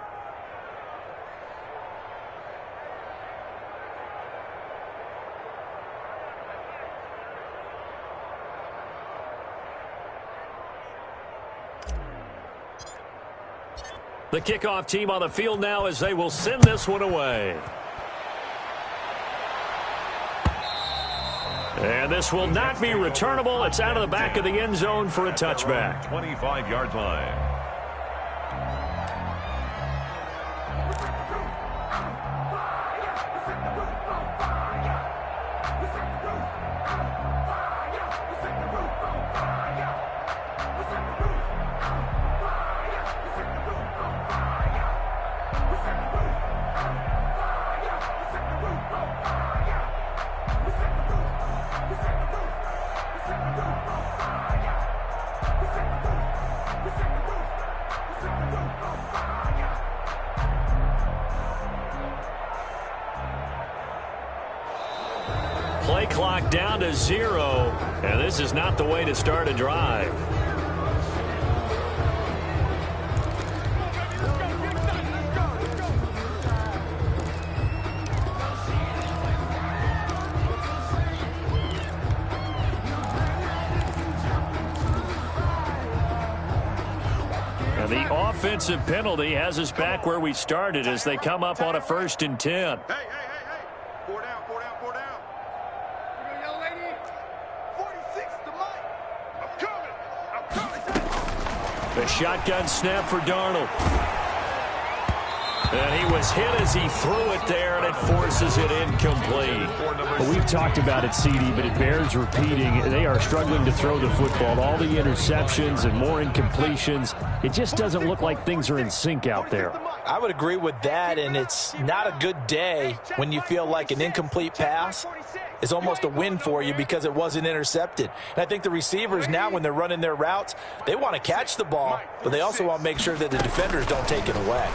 The kickoff team on the field now as they will send this one away. And this will not be returnable. It's out of the back of the end zone for a touchback. 25-yard line. Play clock down to 0, and this is not the way to start a drive. And the offensive penalty has us back where we started as they come up on a 1st and 10. Hey. 4 down. Young lady. 46 to Mike. I'm coming. The shotgun snap for Darnold. And he was hit as he threw it there, and it forces it incomplete. Well, we've talked about it, CD, but it bears repeating. They are struggling to throw the football. All the interceptions and more incompletions. It just doesn't look like things are in sync out there. I would agree with that, and it's not a good day when you feel like an incomplete pass is almost a win for you because it wasn't intercepted. And I think the receivers now, when they're running their routes, they want to catch the ball, but they also want to make sure that the defenders don't take it away.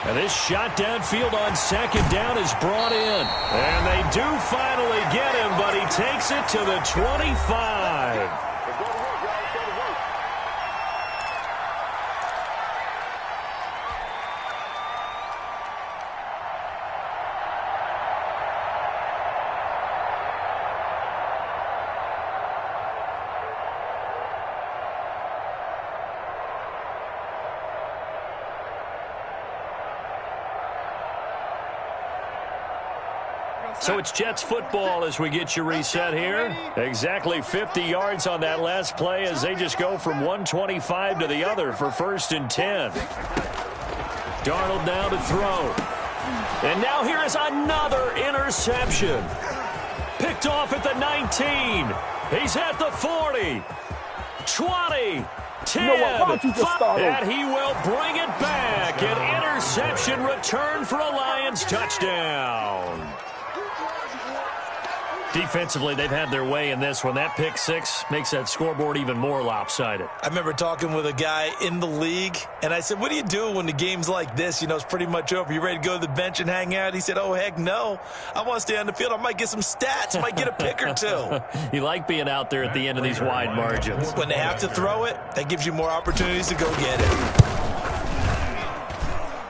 And this shot downfield on 2nd down is brought in. And they do finally get him, but he takes it to the 25. So it's Jets football as we get you reset here. Exactly 50 yards on that last play as they just go from 125 to the other for 1st and 10. Darnold now to throw. And now here is another interception. Picked off at the 19. He's at the 40. 20. 10. 5. And he will bring it back. An interception return for a Lions touchdown. Defensively, they've had their way in this one. That pick six makes that scoreboard even more lopsided. I remember talking with a guy in the league, and I said, what do you do when the game's like this? You know, it's pretty much over. You ready to go to the bench and hang out? He said, oh, heck no. I want to stay on the field. I might get some stats. I might get a pick or two. You like being out there at the end of these wide margins. When they have to throw it, that gives you more opportunities to go get it.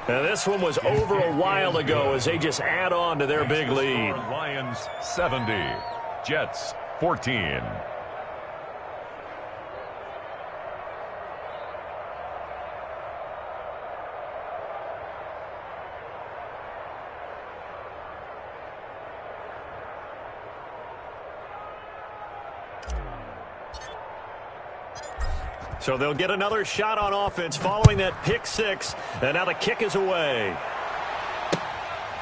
Now, this one was over a while ago as they just add on to their big lead. Lions 70, Jets 14. So they'll get another shot on offense following that pick six. And now the kick is away.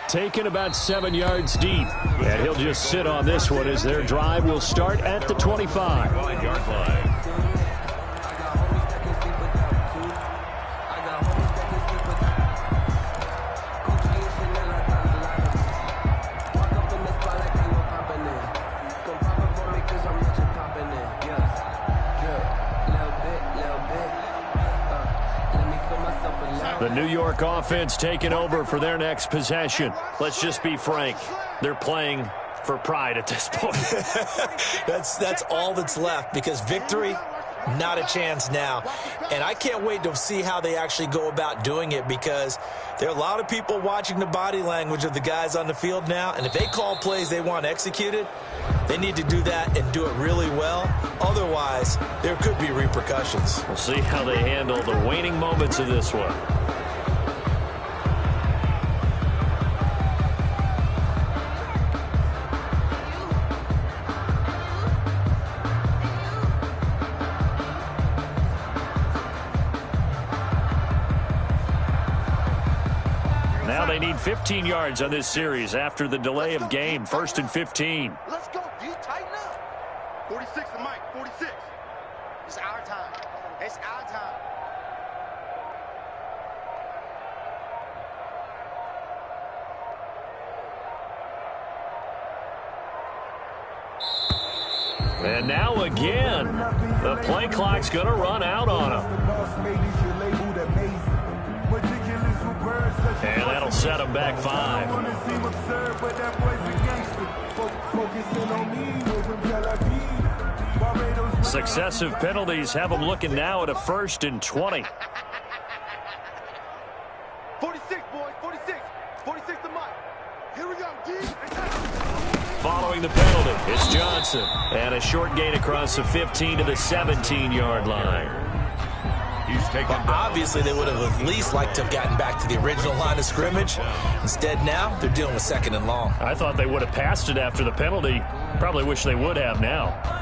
Taken about 7 yards deep. And he'll just sit on this one as their drive will start at the 25. 5-yard line. The New York offense taking over for their next possession. Let's just be frank. They're playing for pride at this point. That's all that's left, because victory, not a chance now. And I can't wait to see how they actually go about doing it, because there are a lot of people watching the body language of the guys on the field now. And if they call plays they want executed, they need to do that and do it really well. Otherwise, there could be repercussions. We'll see how they handle the waning moments of this one. Now they need 15 yards on this series after the delay of game. 1st and 15. Let's go. You tighten up. 46 to Mike. 46. It's our time. It's our time. And now again, the play clock's going to run out on him. And that'll set him back 5. Successive penalties have him looking now at a 1st and 20. 46, boys. 46. 46 to Mike. Here we go, D. Following throwing the penalty. It's Johnson. And a short gain across the 15 to the 17-yard line. He's taken down. Obviously, they would have at least liked to have gotten back to the original line of scrimmage. Instead, now, they're dealing with 2nd and long. I thought they would have passed it after the penalty. Probably wish they would have now.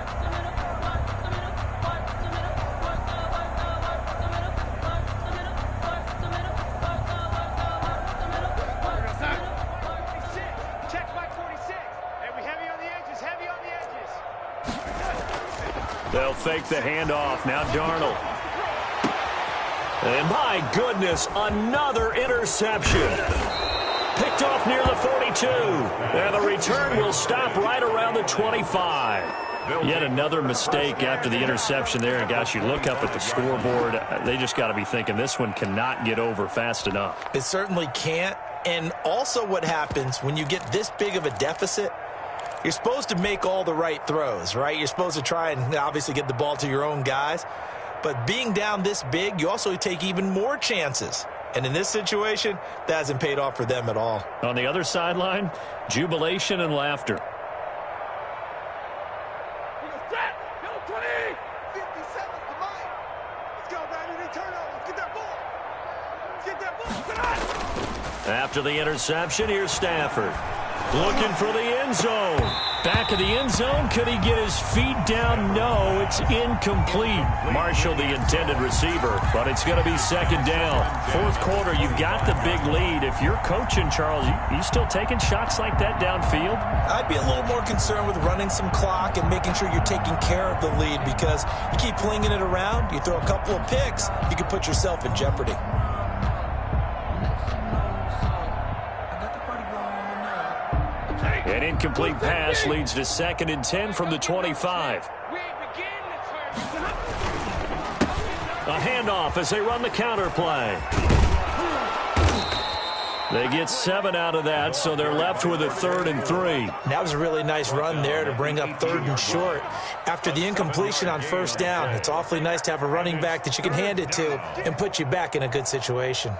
They'll fake the handoff. Now Darnold. And my goodness, another interception. Picked off near the 42. And the return will stop right around the 25. Yet another mistake after the interception there. And gosh, you look up at the scoreboard, they just got to be thinking this one cannot get over fast enough. It certainly can't. And also what happens when you get this big of a deficit, you're supposed to make all the right throws, right? You're supposed to try and obviously get the ball to your own guys. But being down this big, you also take even more chances. And in this situation, that hasn't paid off for them at all. On the other sideline, jubilation and laughter. After the interception, here's Stafford. Looking for the end zone. Back of the end zone. Could he get his feet down? No, it's incomplete. Marshall, the intended receiver, but it's going to be 2nd down. 4th quarter, you've got the big lead. If you're coaching, Charles, you still taking shots like that downfield? I'd be a little more concerned with running some clock and making sure you're taking care of the lead, because you keep flinging it around, you throw a couple of picks, you can put yourself in jeopardy. An incomplete pass leads to 2nd and 10 from the 25. A handoff as they run the counter play. They get 7 out of that, so they're left with a 3rd and 3. That was a really nice run there to bring up 3rd and short. After the incompletion on 1st down, it's awfully nice to have a running back that you can hand it to and put you back in a good situation.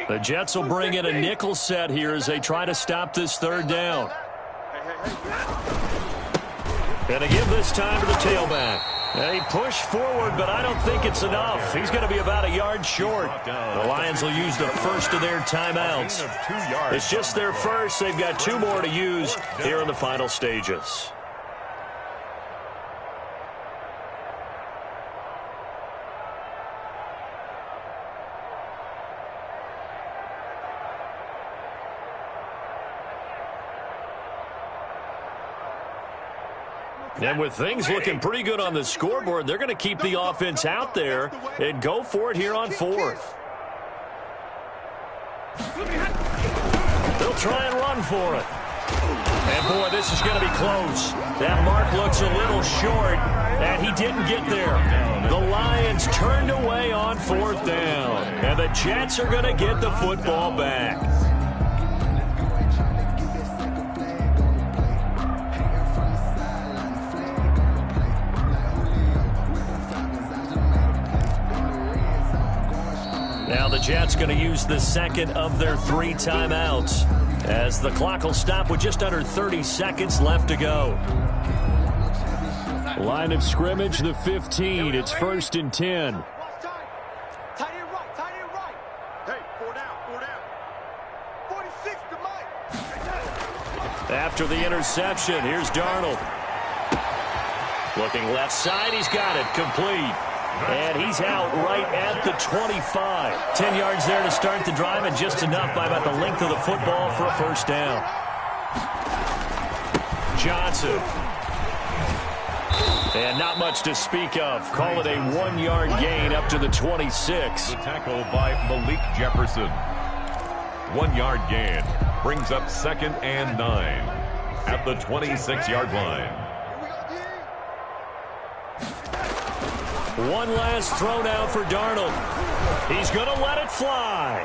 The Jets will bring in a nickel set here as they try to stop this 3rd down. And they give this time to the tailback. They push forward, but I don't think it's enough. He's going to be about a yard short. The Lions will use the first of their timeouts. It's just their first. They've got 2 more to use here in the final stages. And with things looking pretty good on the scoreboard, they're going to keep the offense out there and go for it here on 4th. They'll try and run for it. And, boy, this is going to be close. That mark looks a little short, and he didn't get there. The Lions turned away on 4th down, and the Jets are going to get the football back. Now the Jets going to use the 2nd of their 3 timeouts as the clock will stop with just under 30 seconds left to go. Line of scrimmage, the 15. It's 1st and 10. Tight end right. Hey, 4 down. 46 to Mike. After the interception, here's Darnold. Looking left side, he's got it, complete. And he's out right at the 25. 10 yards there to start the drive, and just enough by about the length of the football for a 1st down. Johnson. And not much to speak of. Call it a 1-yard gain up to the 26. The tackle by Malik Jefferson. 1-yard gain brings up 2nd and 9 at the 26-yard line. One last throw now for Darnold. He's going to let it fly.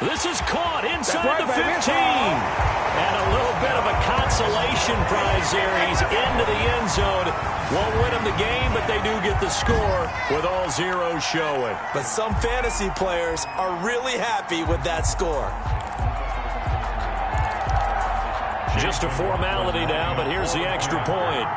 This is caught inside the 15. And a little bit of a consolation consolation prize there. He's into the end zone. Won't win him the game, but they do get the score with all zeros showing. But some fantasy players are really happy with that score. Just a formality now, but here's the extra point.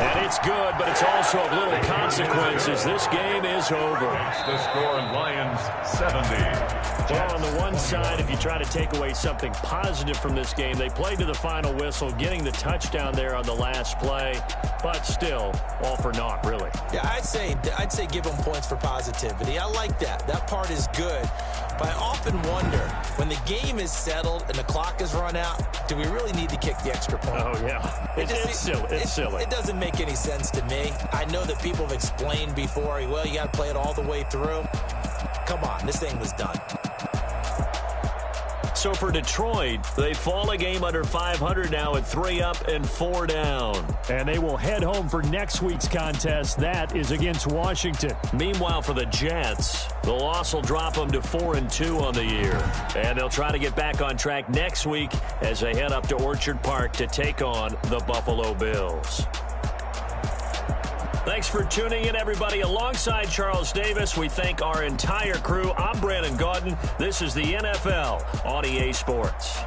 And it's good, but it's also of little consequences. This game is over. The score, Lions 70. Well, on the one side, if you try to take away something positive from this game, they played to the final whistle, getting the touchdown there on the last play, but still, all for naught, really. Yeah, I'd say give them points for positivity. I like that. That part is good. But I often wonder, when the game is settled and the clock is run out, do we really need to kick the extra point? Oh, yeah. It's silly. It's silly. It doesn't make any sense to me. I know that people have explained before, well, you got to play it all the way through. Come on, this thing was done. So for Detroit, they fall a game under 500 now at 3 up and 4 down. And they will head home for next week's contest. That is against Washington. Meanwhile, for the Jets, the loss will drop them to 4-2 on the year. And they'll try to get back on track next week as they head up to Orchard Park to take on the Buffalo Bills. Thanks for tuning in, everybody. Alongside Charles Davis, we thank our entire crew. I'm Brandon Gaudin. This is the NFL on EA Sports.